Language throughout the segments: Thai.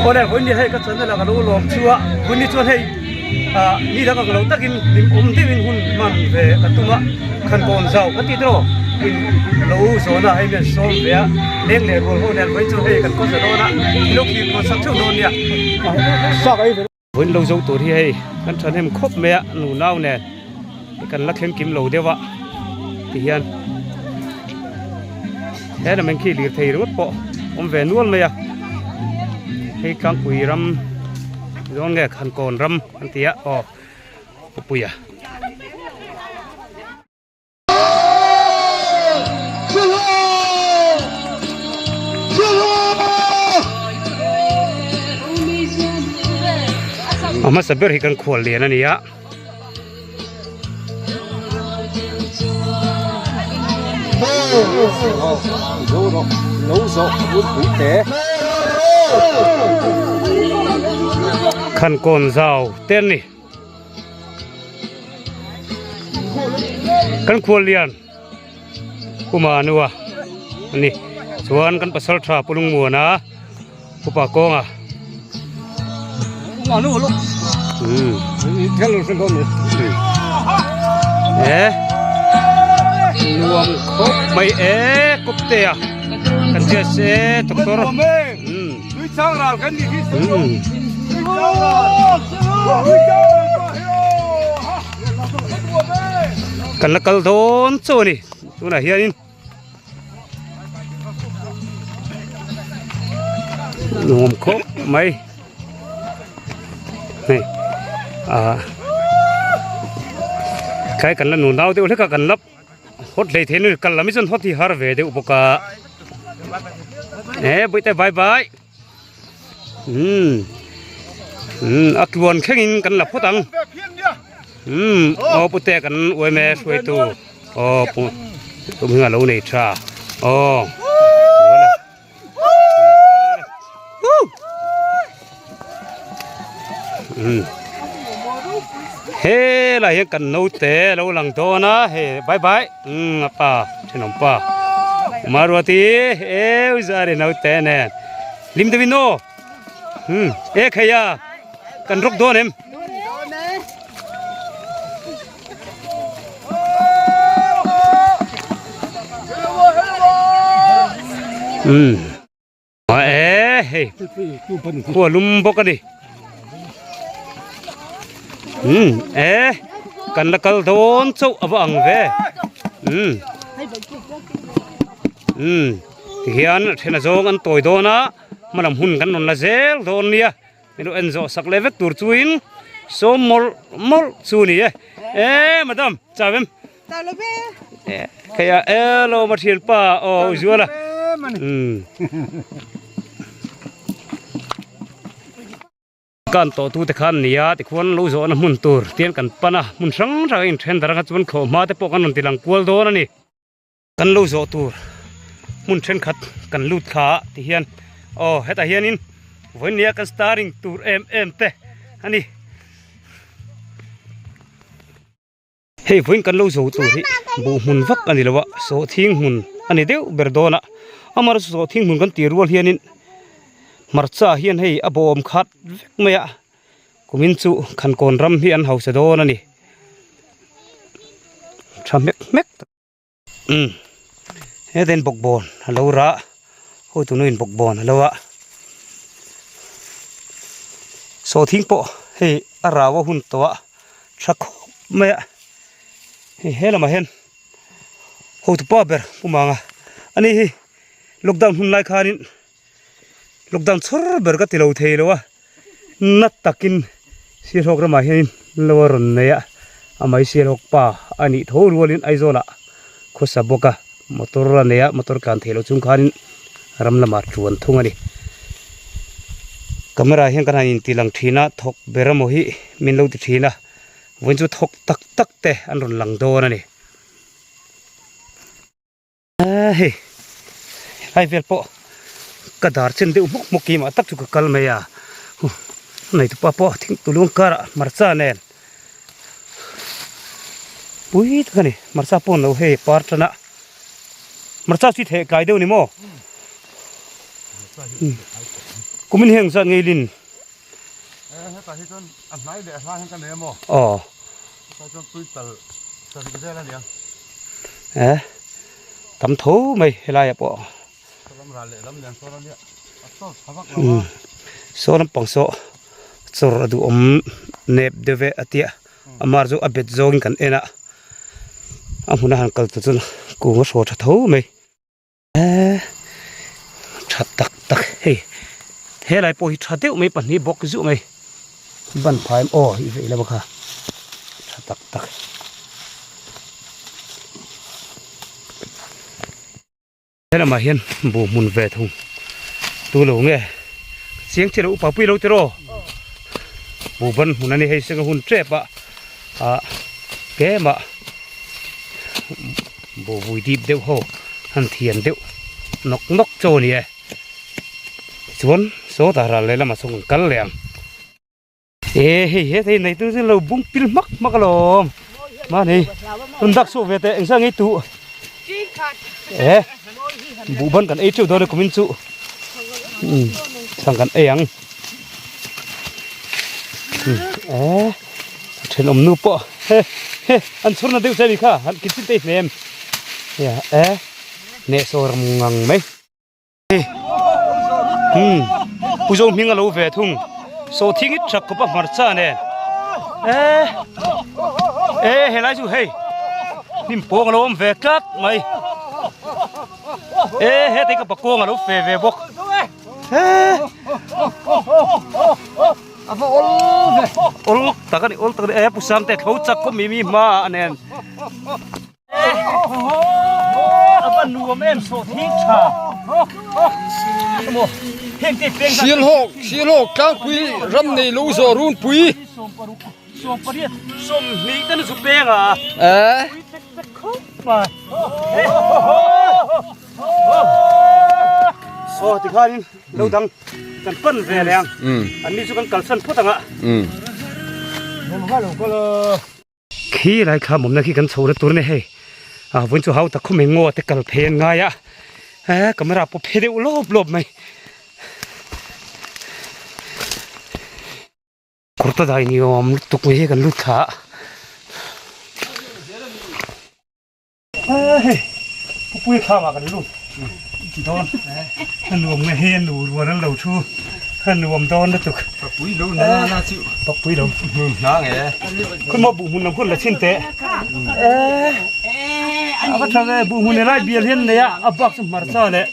คนเนี่ยคนนี้ให้ก็ชนแต่ละกันรู้ลมชัวคนนี้ชวนให้นี่ถ้าก็เราตักินลิมที่วินหุ่นมันเวกันตัวขันโกนเสากันที่ตรอกินเราโซน่าให้เป็นโซนเวียเลี้ยงเลี้ยงคนเนี่ยไว้ช่วยให้กันก็จะโดนนะลูกทีมคนสักชั่วโดนเนี่ยสักไอ้คนเราโจตัวที่ให้กันชนให้มันครบเมียหนูเน่าเนี่ยกันลักเข็มกิมเราเดียววะที่เฮียนแค่นั้นมันขี้เหลือไทยรถปะผมเวนวลเลยอะให้กังปุยรำย้อนแกขันโกนรำอันเตี้ยอ๋อปุยอะมาสับเบอร์ให้กันขวดเหรียญนั่นนี่อะขันโกนเสาเต้นนี่กันขวดเหรียญกูมาหนัวนี่ส่วนกันปัสสาวะปุลุงมัวนะกูปากกงอ่ะมาหนัวลูกแค่ลูกสักคนนี่รวมครบไม่กบเตียกันเจสตกตัวด้วยช่างเรากันนี่กันละกัลโดนโซนี่ตัวไหนเฮียนี่รวมครบไม่นี่ใครกันละหนูดาวเดี๋ยวเล็กกันลับฮอตเลยเทนุกันละไม่จนฮอตที่ฮาร์เวย์เดี๋ยวอุปการบุยแต่บายบายอักวนแข่งกันละพุตังปุตเตกันอวยแม่ช่วยตัวปุ่มเหือเราเนี่ยชาเฮ้ล่ะยังกันนู้เตะเราหลังโตนะเฮ้บายบายป้าเช่นน้องป้ามารวตีอุจารีนู้เตะเนี่ยลิมเดวิโนขยะกันรุกโดนเอ็มเฮ้หัวลุมบกกันดิกันละกัลโดนเจ้าอับอังเวเฮียนเทนโจงันตัวโดนะมันลำหุ่นกันนนละเซลโดนเนี่ยไม่รู้เอ็นโจสักเลเวกตัวจุนโซมอลจูนี่มาดามจ้าเวมขยะโลมาเทียนป้าจัวละการต่อตู้ตะขันเนี่ยที่ควรรู้จักนะมุนตัวเตียนกันปะนะมุนสังจากอินเทรนด์ตระกันจวนเขามาแต่พวกกันนนติลังกวลโดนนี่กันรู้จักตัวมุนเช่นขัดกันลุดขาที่เฮียนเฮตาเฮียนินวันนี้กันสตาร์ริงตัวเตะอันนี้เฮ้ยวันกันรู้จักตัวที่บุมุนวักอันนี้ละวะโซทิ้งมุนอันนี้เดียวเบอร์โดนะอามาร์โซทิ้งมุนกันตีรัวเฮียนินมาร์ซ่าเฮียนให้อบอมขัดเมียกุมินซูขันโกนรำเฮียนเฮาสะโดนั่นนี่ทำเม็กเฮ้ยเดินบกบอลฮัลโหลระโอ้ตัวนู้นบกบอลฮัลโหลอะโซทิ้งโปเฮ้ยอาราวะหุ่นตัวชักเมียเฮ้ยละมาเห็นโอ้ตัวป้าเบอร์ปุ่มอ่ะอันนี้ล็อกดาวน์หุ่นไล่ขานินลูกดังชร์เบอร์ก็ติดเราเทเลวะนัดตักินเสียหกระมาเห็นเลวรุนเนี่ยอาไม่เสียหกป่าอันนี้ทั่วรัวลินไอโซละคุสบกะมอเตอร์เนี่ยมอเตอร์การเทเลจุงขานินรำละมาจวนทุ่งอันนี้กำมราเห็นกันให้ติลังทีน่ะทกเบรมโมหิมินลูติทีน่ะวันจุดทกตักเตะอันรุนหลังโดนอันนี้เฮ้ยไอเวลโปกระดาษเช่นเดียวมุกี้มาตักจุกกัลเมียในตัวป้าทิ้งตุลุงการมาร์ซาเนนปุ้ยท่านี่มาร์ซาปนเราเฮปาร์ตนะมาร์ซาสิเทไกลเดียวนี่โม cũng mình hiện ra ngay linh tại khi con ăn lái để pha hơn cái này mà tại con tôi tự cái xe là liền tắm thấu mày hay là bộ số năm bằng số số du nẹp de về atia amar zo abet zong kan ena amuna han kal tu chun ku ngo so tha thấu mày chặt tắc hey thế lại bôi chặt tiêu mấy bản ní bọc cái dụ mày bản phải vậy là bọc hả chặt tắc thế là mà hiền bù mùn về thùng tu lẩu nghe tiếng chỉ là upah pi lâu tero bù vân mùn này hay sinh hun trẹp ạ cái mà bù vui điệp đeo hồ han thiền đeo nóc trâu nè xuống số ta ra lấy là mà xong cắn lẹm thế này tôi lâu bung pin mắc lồm mà này tôi đặt số về anh sang ấy tụ bù bân cần ấy chịu thôi của mình tụ sang cần ấy ăn trên ông nup anh xuống nó tiêu chơi gì cả anh kỹ tết em nè số ngang mấy bây giờ mình lâu về thùng số thiên ít chắc có bao mặt xa nè hay là chú hay nim bông lâu về cắt mày hay thấy cái bạc bông lâu về bốc ol ta cái pusam tết hậu chắc có mì mà anh em bạn nuông em số thiên cha Xiên hộ các quý râm này lâu rồi run quý. Xôm mỹ tên là beng à? Thì khai đi lâu thằng cần phân về liền. Anh đi xuống cần sân phút thằng ạ. Khi lại khám một khi cần sầu nó tối này hay. Vẫn chỗ hậu ta không mình ngô ta cần phèn ngay á. Camera po phê đều lốp mày. Korta dai ni tục mấy cái lút thả. Pui khá mà cái luôn. Đón. Hắn nuông mày hiền đủ rồi nó đầu chu. Hắn nuông đón nó tục. Pui lâu nó chịu. Pui đâu. Nó nghe. Con mà bụng muốn con là xin tệ. Apa thằng bu mun này biar hiền này à, abak sem marsa này,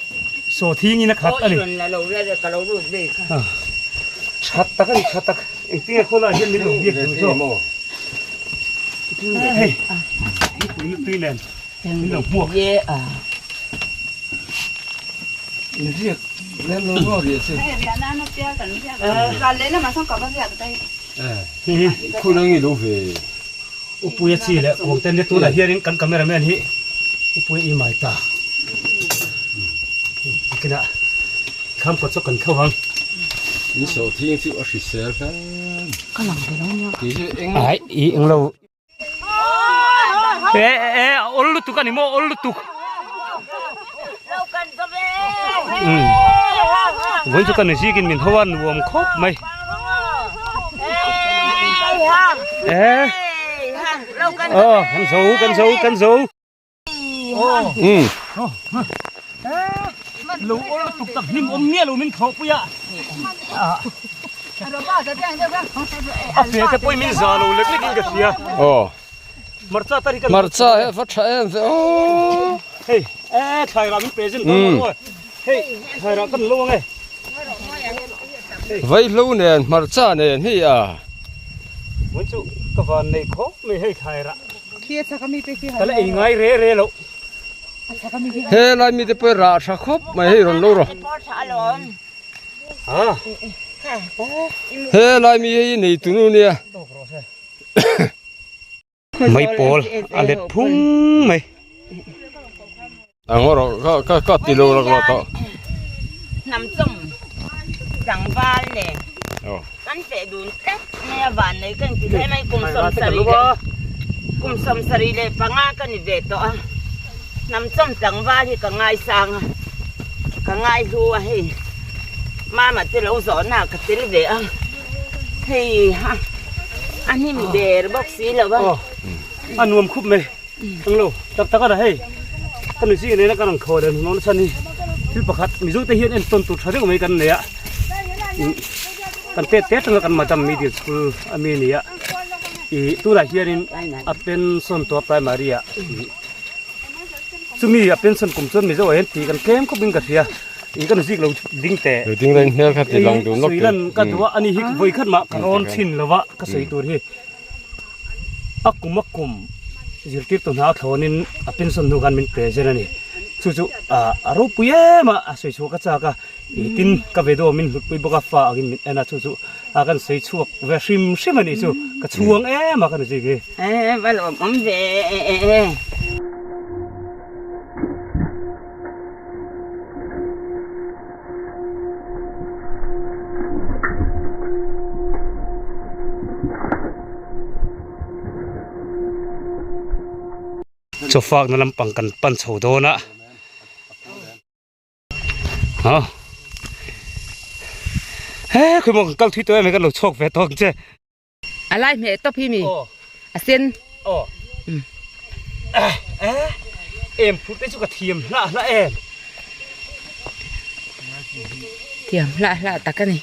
so thi như nó khát anh. Khát tak, anh tiếng khô là hiền mình được việc rồi so. Hey, nó tươi lên, mình được mua. Việc lên lâu rồi thì chứ. Còn lấy là mà xong có bao giờ đây. Không năng gì đâu về. Upui chi le ong ten le tu la hiaring kan cameraman hi upui I mai ta kina kham ko chok kan khawang Ni so thiên chịu ở xìa ra. Có lòng thì nó Thì ai I eng lo ollu tu kan mo ollu tu lâu cần cho về. với cho kan ni sigin min hawan wom khop mai cần dấu lũ tục tập nim nghe lũ mình khổ bây giờ phía cái bôi mình già lũ lấy cái gì kia marcha tari kan marcha he phát em thế hey thầy ra mình present con rồi hey thầy ra con luôn này vậy lâu nè marcha nè hi muốn chú cái phần này khó mới hay thầy ra kia sao kami pe kia. cái này ngay rê lỗ he lại mi te pe ra sa khop mai hi ron lo ro he lại mi hi nei tu nu nè mấy pol ale phung mày ngoro ka ti lo lo to Nằm trong răng van nè. Anh sẽ đun tết nè van này cái gì thế này cùng sầm sari lệ panga cái gì về to nằm trong răng van thì cả ngày sang cả ngày hùa hay มามาที่เราสอนหนักกับที่เดียเฮ้ยฮะอันนี้มีเดร์บอกสีแล้ววะอันนวมคุบไหมตั้งโลตักก็ได้ให้กันสิเนี่ยนะกันขอเดินน้องฉันนี่ที่ประคัดมีจุดที่เห็นต้นตุ่นชาติก็ไม่กันเนี่ยกันเตะตั้งกันมาจำมีดีสคูลอเมริกาอีตัวไหนเฮียนินเป็นส่วนตัวไพรมารีอ่ะซึ่งมีเป็นส่วนกลุ่มส่วนมีเจ้าเห็นตีกันเข้มก็บินกันเสียอีกันสิเราดิ้งแต่ดิ้งเลยเนี่ยครับจะลองดูนกสุยลันกันตัวอันนี้ฮิกไว้ขึ้นมากร้อนชินแล้ววะก็สวยตัวที่อักกุมอักกุมจิตติดตัวหน้าเขานี่เป็นส่วนดูกันเป็นเปรย์เช่นนี้จู่ๆรูปเยอะมาสวยชัวก็จะก็ตินกับเวดมินหุดไปบกฟ้ากินอันนั้นจู่ๆกันสวยชัวเวชิมมันนี่จู่ก็ช่วงมากันสิกี้ว่าเราผมเดจะฝากนั่นลำปังกันปั้นโฉดนะฮะเฮ้ยคือมองกังที่ตัวไม่กันหลุดโชคแฝดทองเจ้อะไรเมย์ตัวพี่มีอาเซนเอ็มพูดได้ชุกเทียมละเอ็มเทียมละตะกันนี่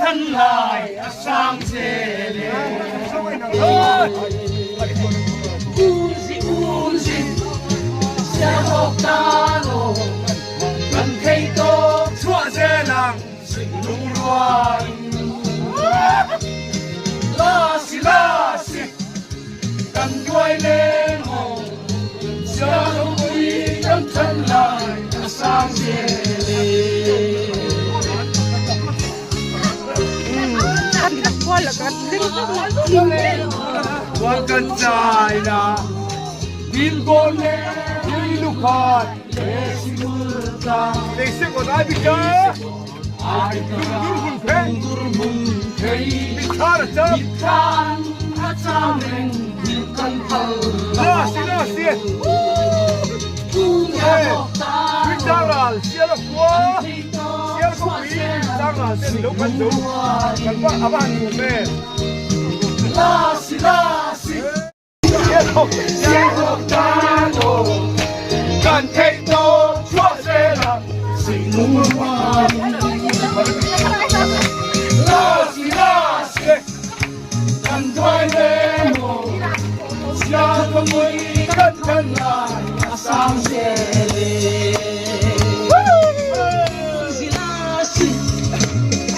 กันลายสร้างเสรีอูซิเสียหกตาโลกันเทโตชั่วเจนังสิลุงรวยลาสิกันด้วยเล่มเสียหกปีกันทันลายสร้างเสรีวันกันใจนะดินโกเล่ดินลูกค้าเดซิมุตาเดซิมุตาบิกาไอ้ดุรุบุนเพบิคาร์จับบิคานอาจารย์เร่งบิกันเท่าลาสิเฮ้บิจาราเสียละกัวเสียละกัวบิจาราเสียลูกกันดูกันว่าอาบันมุเม่ลาสิเสียหกตาโตกันเทโตชั่วเจริญสิ่งมุ่งหวังลาสิกันด้วยเดโมเสียขโมยกันทันลายสร้างเสรี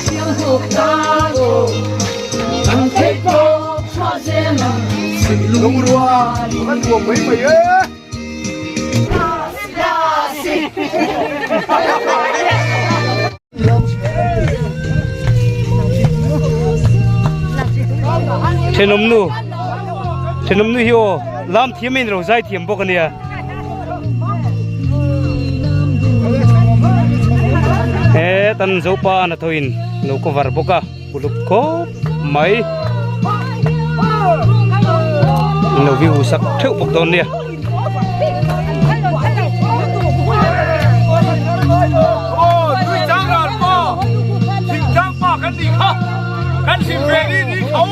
เสียหกตาโตกันเทโตลุงรัวมันบวกไปเยอะเทนมนูฮิโอลามเทียมไม่เราใจเทียมพวกนี้ตันจูปานะทวินนูก็วาร์บกะบุลุกโคไม่เราวิวสักเท่าพวกตอนเนี่ยโอ้ด้วยจังหวัดป่อทิ้งจังป่อกันดีครับกันสิเพลงนี้เขา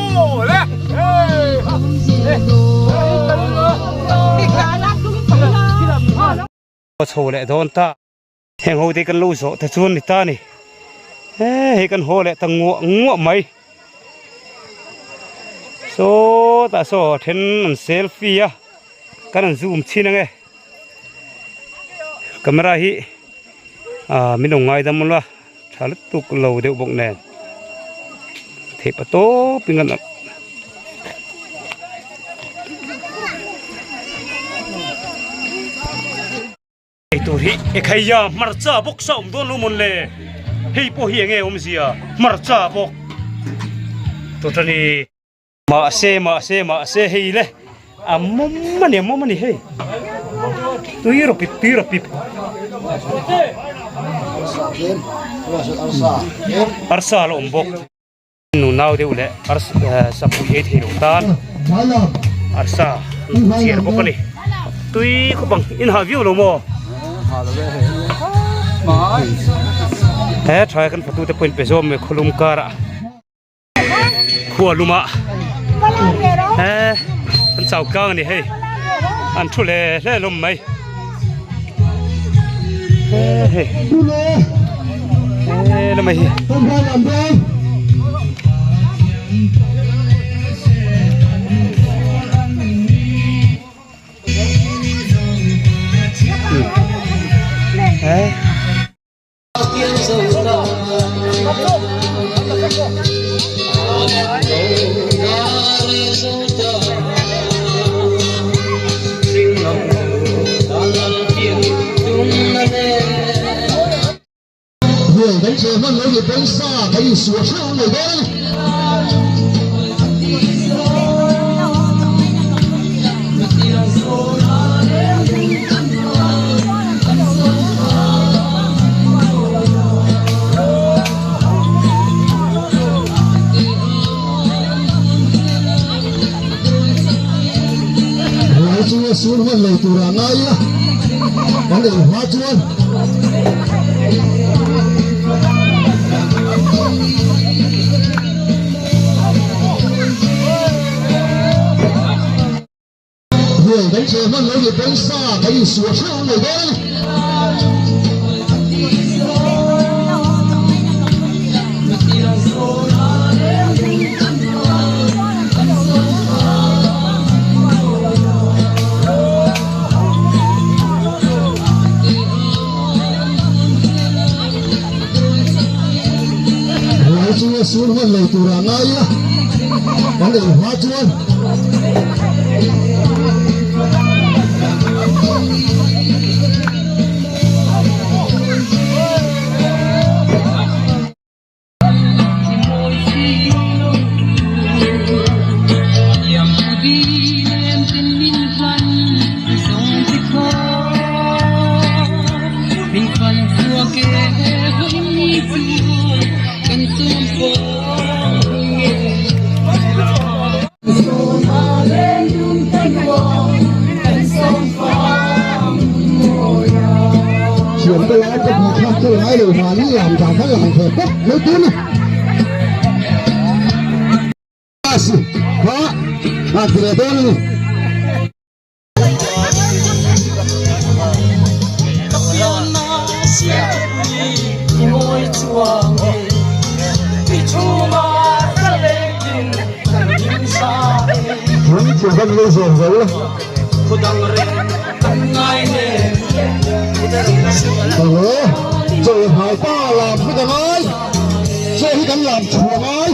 เลยเฮ้ย โชว์แหละโดนตาแห่งโหที่กันรู้โสแต่ชวนนี่ตานี่เฮ้ยกันโหแหละตั้งงัวไหมโซตาโซเทนเซลฟี่อะกันซูมชินังเอkamera hi minong ngai dam la chalut tuk lo de bok nen the pato pingan ai tu hi ekhaya marcha bok som don lu mun le hei po hi nge om sia marcha bok to tani ma se hei le momma ni hei tu pip arsa lo ombok nu naw de ule sapu he thelo tan arsa siar bokani tui ko bang in ha view lo mo he try kan photo te point pe zo me khulum kara khualuma he an chau kang ni he an thule le lom mai hey là mày vẫn chờ mong người bên xa thấy sủa sâu người đây nói chưa xuống hơn lời tù ra ngay á có để hóa chuông người vẫn chờ mong người bên xa thấy sủa sâu người đây chưa xuống hơn lời tù ra ngay á có để hóa chuông chuyển cái lái cho một cái lái đều hòa ní làm chả phải làm thật tốt lấy tiếng này có làm gì để này hắn chỉ cần lưu dồn dấu lên rồi hỏi ta làm cái thằng ơi rồi khi hắn làm chủ ơi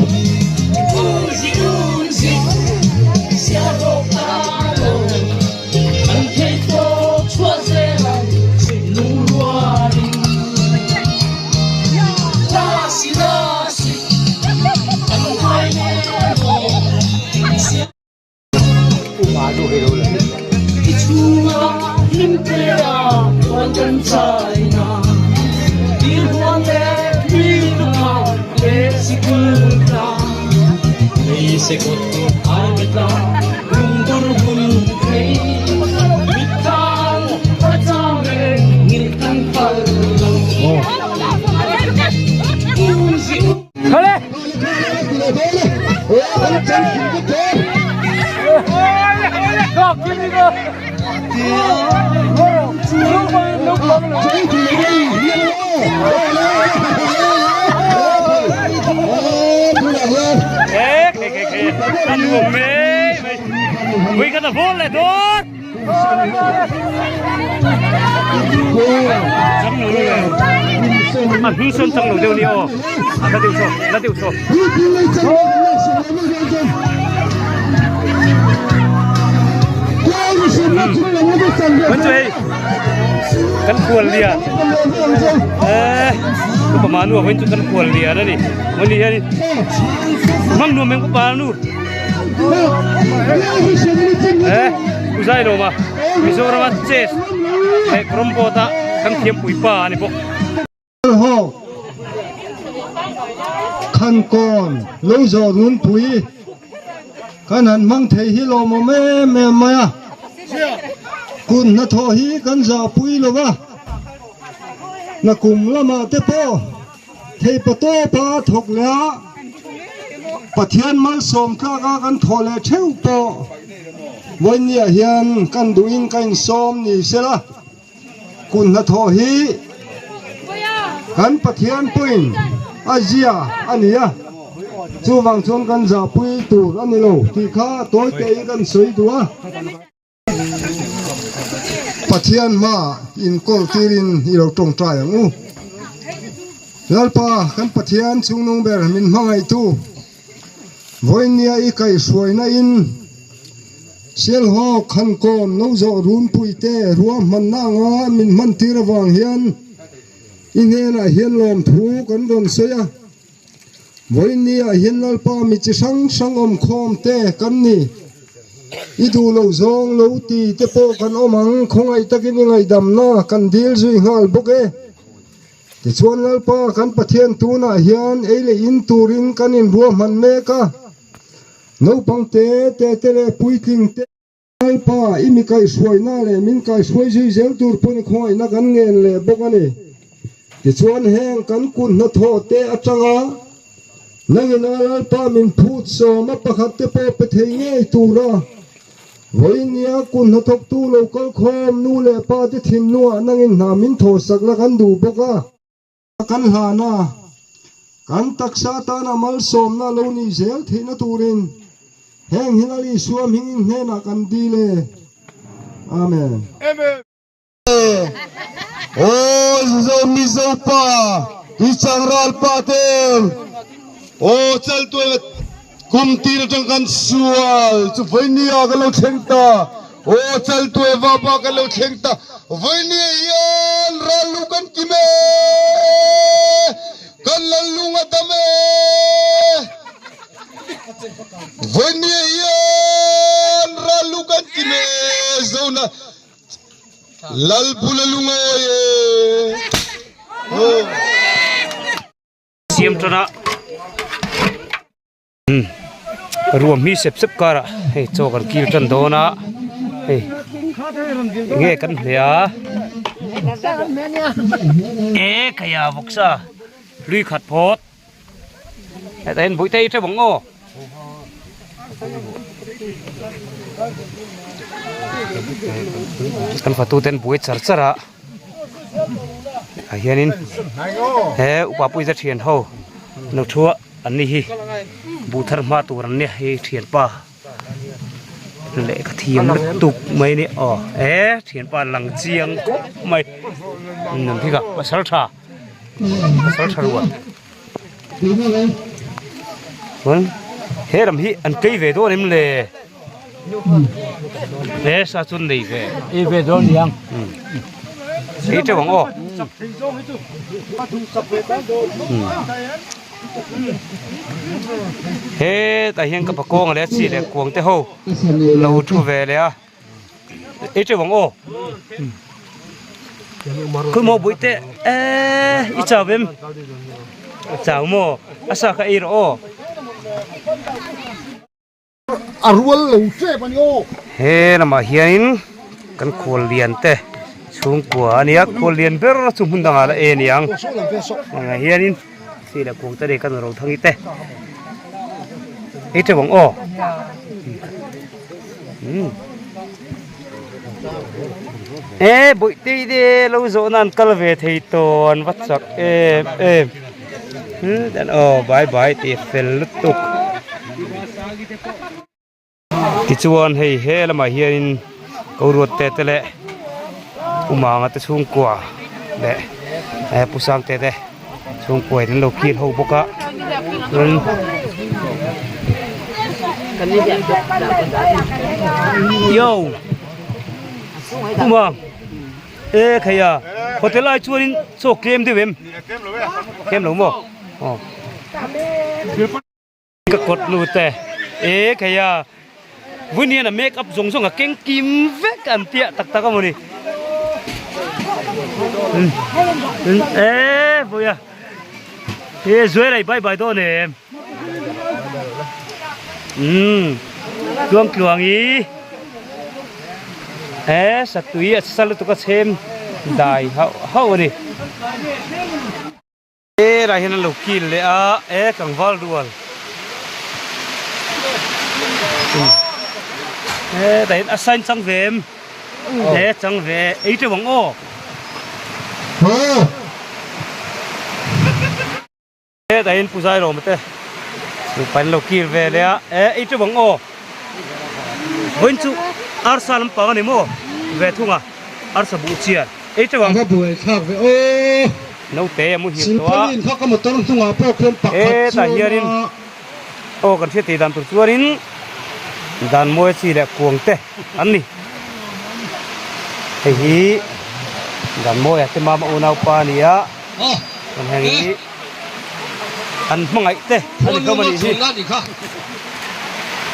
Anh buồn mê Vì cái là vô lại tốt Chấm nụ luôn Mà hư xuân trong nụ tiêu đi ô Nó tiêu số Vẫn chơi Cắn cuồn lìa Có bà nụ vẫn cắn cuồn lìa đó đi Vẫn đi đi Mang nụ mình có bà nụ Usai dong mah, misalnya orang Ces, kayak kerompota kan tiap puipa nih pok. Kan kon, lo zo run pui, kan han mang thei hi lo ma me maya, kun na tho hi kan za pui lo ba, na kum lama te po, thei pato pa thok la, pathian mal som ka kan tho le theu po.วันนี้เฮียนกันดูอินกันซ้อมนี่เสียละคุณนัทฮีกันปะเทียนปุ่นอาเซียอันนี้อ่ะจู่วังชนกันจะปุยตูอันนี้โลที่ข้าตัวเตยกันสวยตัวปะเทียนมาอินโกลตีรินที่เราตรงใจอย่างนู้แล้วป้ากันปะเทียนชุงนงเบอร์มินมังไอตูวันนี้อีกไก่สวยนะอินเสียงฮอกขันโกนน้องจะรุนปุยเตะรัวมันน่างามินมันตีระวังเฮียนอินเฮน่ะเฮียนลมถูกันโดนเสียวันนี้เฮียนนัลปามิจิสังอมคอมเตะกันนี่อีดูเราจงเราตีเตะโปกันอมังคงไอตะกินยังไงดำหน้ากันดีลจุยงาลบุกแต่ชวนนัลปากันปะเทียนตูน่ะเฮียนเอเลอินตูรินกันอินรัวมันเมกะนูปังเตะเลปุยกิงเตะป้าอิมิไก่สวยน่าเลยมินไก่สวยจีเซลตูร์ปุ่นคอยนักกันเงินเลยบอกกันนี่ที่ชวนแห้งกันกุนนัทโหเตะอัจฉริยะนั่งinอะไรป้ามินพูดโซมาประคัตเตะไปเทียงตูระวันนี้กุนนัทตูโลกคอมนู่เลยป้าที่ทิมนัวนั่งinนามินโทสักละกันดูบอกกันหานากันตักษาตานามัลโซมนาโลนี่เซลที่นัตูรินแห่งฮินาลีสวมหิงเฮนักันดีเลยอาเมนโอ้โซมิโซปาดิฉันรัลปาเตลโอ้เจ้าตัวกุมตีนจังกันสวลจุวันนี้อากันเราเชงตาโอ้เจ้าตัวว่าปากันเราเชงตาวันนี้ยันรัลลูกันกิเมกันลัลลูงะตะเมวันนี้ยันรัลลูกันกิเมโซนาลัลปุลลุงโอ้ยเสียมจนะรวมมีเสพการะเฮ้โจกันกิวจันโดนะเฮ้เงี้ยกันเนียขยะบุกซาลุยขัดโพดแต่เห็นบุยเตยใช่บังโอกันฝัตูเต็นบุยจัดสระเฮียนินอุปปุยจะเทียนเฮานึกชัวอันนี้ฮีบูทร์มาตัวนี้ฮีเทียนป้าเละกระเทียมตุกไม่เนี่ยอ๋อเทียนป้าหลังเจียงก็ไม่หนึ่งที่กับภาษาชารัวมันเฮรำฮีอันเกยเวตัวนี้มันเลยซาจุนเลยเวตัวนี้ยังเจ้าของอ๋อเฮ้แต่ยังกับปะกงอะไรสิเลยกวงเต้าเราชูเวเลยอ่ะเจ้าของอ๋อคือโมบุยเตอีจ้าเบมจ้าโมอาศักอีโรอารวลเหลวเจ็บมันโยเฮ้น่ะมาเฮียนกันโคเลียนเต้ช่วงกว่านี้โคเลียนเบอร์สุ่มดังอะไรนี่ยังเฮียนินสิเลยกวงเต้กันเราทั้งนี้เต้เจ้าของอ๋อ bụi tí đi lâu dỗ nan call về thầy tồn vắt sặc đàn bye bye thì phèn lút tục cái chuan hay he là mà hiền câu ruột tê tê lệ umang at sung qua lệ pusang tê tê sung qua đến lâu kia hậu boka yo umang kaya hotel ai chuan so kem đi em kem lâu mo cái cột nụ tê kaya vui nhiên là make up giống giống là keng kim vét ăn tiệt tắc tắc không đi vui à dưới này bye bye thôi nè em cuồng ý sát túi sát lúc tụi xem đài hậu đi ra hiện là lục kỳ lệ càng val luôn đấy assign chẳng về em chẳng về ấy cho bằng ô đấy puzai rồi mà thế được phải lâu kia về đấy ấy cho bằng ô với chú Arsenal bằng này mua về thung à Arsenal bù chia ấy cho bằng cái buổi khác về ô nấu té mua hiểu đóเขาก็มาต้นทุ่งอ่ะพวกเพื่อนปักแต่เฮียรินกันเสียตีดันตัวชัวรินดันมวยสีแหละกวงเตะอันนี้เฮ้ยดันมวยจะมาอุณาปานี่อ่ะกันแห่งนี้อันมังไงเตะอันนี้ก็มันอีกนี่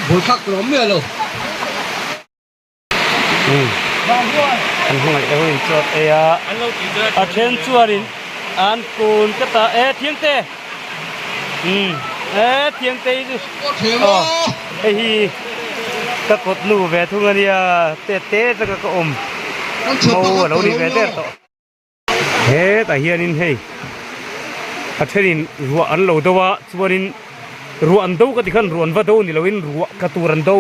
บุญคักกลมเมื่อลูกอันมังไงเอ้ยจอดอาเชนชัวรินอันกูนก็ตาเทียงเตะเทียงเตะเฮ้ยตะกดหนูเวทุงอันนี้เตะตะกะอมโอ้เราดีเวเตะต่อแต่เฮียนินเฮ้ยอาเชนินรัวอันเราตัวชวนินรัวอันโตก็ที่ขันรัวอันวัดโตนี่เราวินรัวกระตูรันโต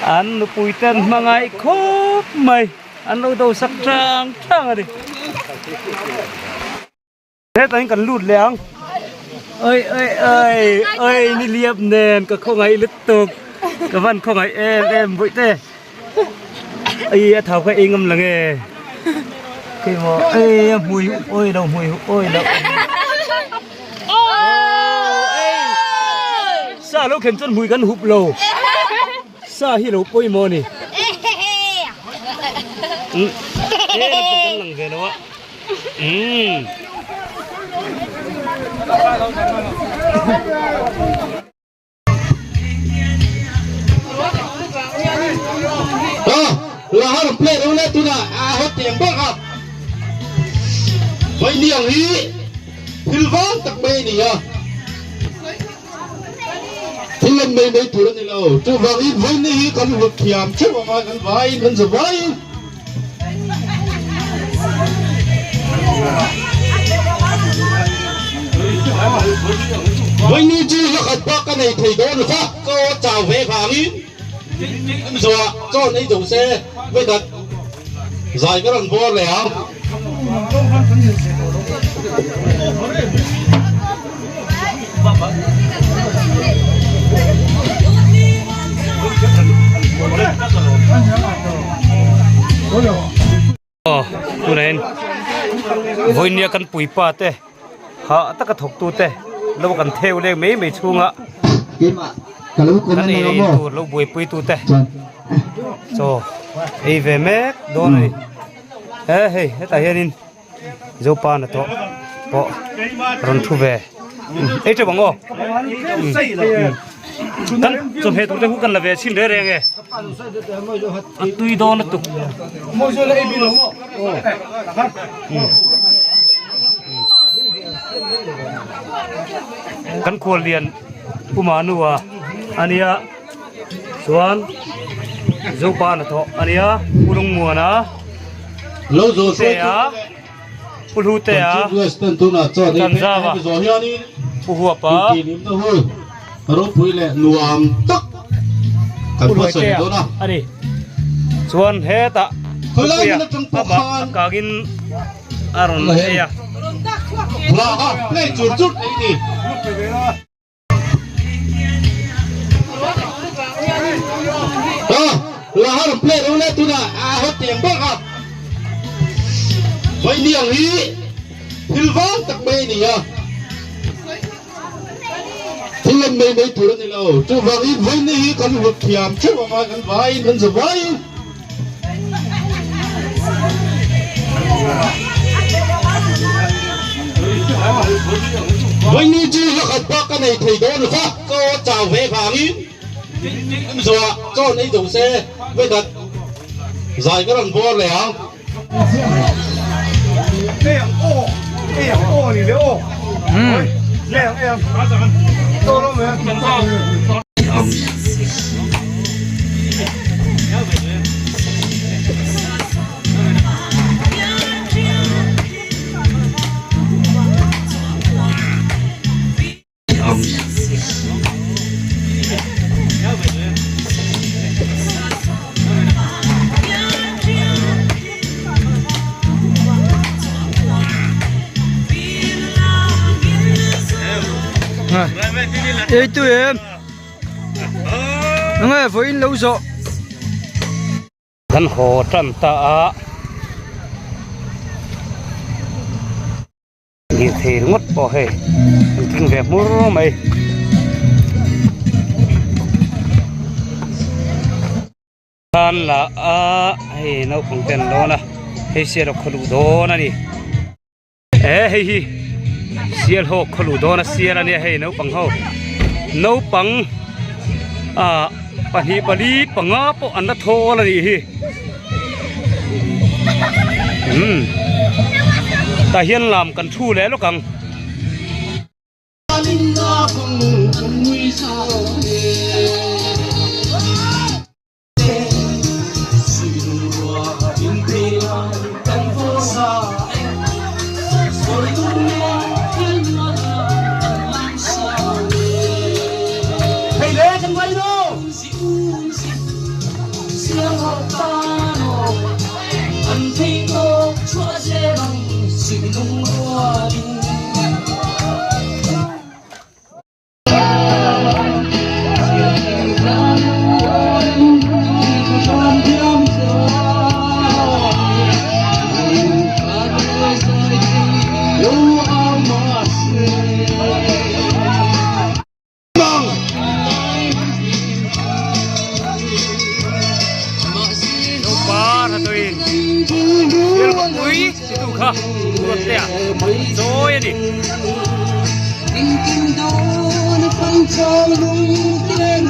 อันปุยเต้นมาไงครบไหมอันเราโตสักจางอะไรแต่ยังกันลุดแล้วเอ้ยนี่เรียบเนินก็ข้องไงลึกตกก็วันข้องไงเอ็มบุยเต้ไอ้เท่าก็เองงำลังคือว่าหุยโอ้ยเราหุยโอ้ยเราซาเราเข็นจนหุยกันหุบโลซาฮิโร่โอ้ยโมนี่เราปกันหลังเกลวะเราให้เราเพลย์เราเล่นตัวน่ะเขาเตรียมบ้างครับไปเลี้ยงนี้พิลวันตักเบนี่อ่ะพิลวันไม่ตัวนี่เราตัวบางทีวันนี้กันหัวเขียมเชื่อว่ากันไว้กันสบายวันนี้จีเราขัดปักกันในไทยโดนครับก็จ่าเวผานี้สวะก็ในจุดเซ่ไม่ตัดใส่ก็รันบอลแล้วตัวนั้นวันนี้กันปุ๋ยป่าเต้หาตะกระถกตัวเต้แล้วกันเทวเล็กไม่ช่วงอ่ะกันเองตัวเราบุยปุ๋ยตัวเต้โซ่ไอ้เวเมกโดนเลยเฮ้ยแต่เฮนินโจปานตัวปอรันทุเวไอ้เจ้าบังโอกันจมเหตุตัวเด็กกันละเวชินเรื่องไงตุยโดนตุกันควรเรียนผู้มานัวอันนี้ส่วนโจปานตัวอันนี้ผู้ลงมัวนะเสียผู้รู้เตะกันซาวะผู้หัวปะรู้ปุยเลยนวมตักกันผู้เสียตัวนะอันนี้ ส่วนเฮตะ เฮ้ย kuya มันต้องปก aba ครอง kagin aron ya ลาฮะเล่จุดไอ้นี่ลาฮะเล่รู้แล้วตุน่ะฮอตเตียงบ้างครับไว้เนี่ยฮีฮิลวานตักเบนี่อ่ะที่มันไม่ถูกนี่เราจะวางอีกไว้นี่กันวัดเขียมช่วยมากันไว้กันจะไว้วันนี้จีก็ขัดปากกันในไทยโดนค่ะก็จ่าเวฟางนี้ไม่ชัวร์ก็ในตรงเซ่ไม่ตัดใจก็รันบอลเลยฮะ Ê tụi em nó nghe với lâu sợ thân hồ trần tạ như thế ngất bỏ hề kinh đẹp mua mày tan là hay nó cũng tên đó nè hay xe đọc khẩu đó nè đi ê hay xe hồ khẩu đó nè xe là nè hay nấu bằng hồ nấu bằng pani bali panga po anda tho la ni hi ta hian lam kan thu le lo kang rồi đi. Tình tình đó nó phân cho lung lên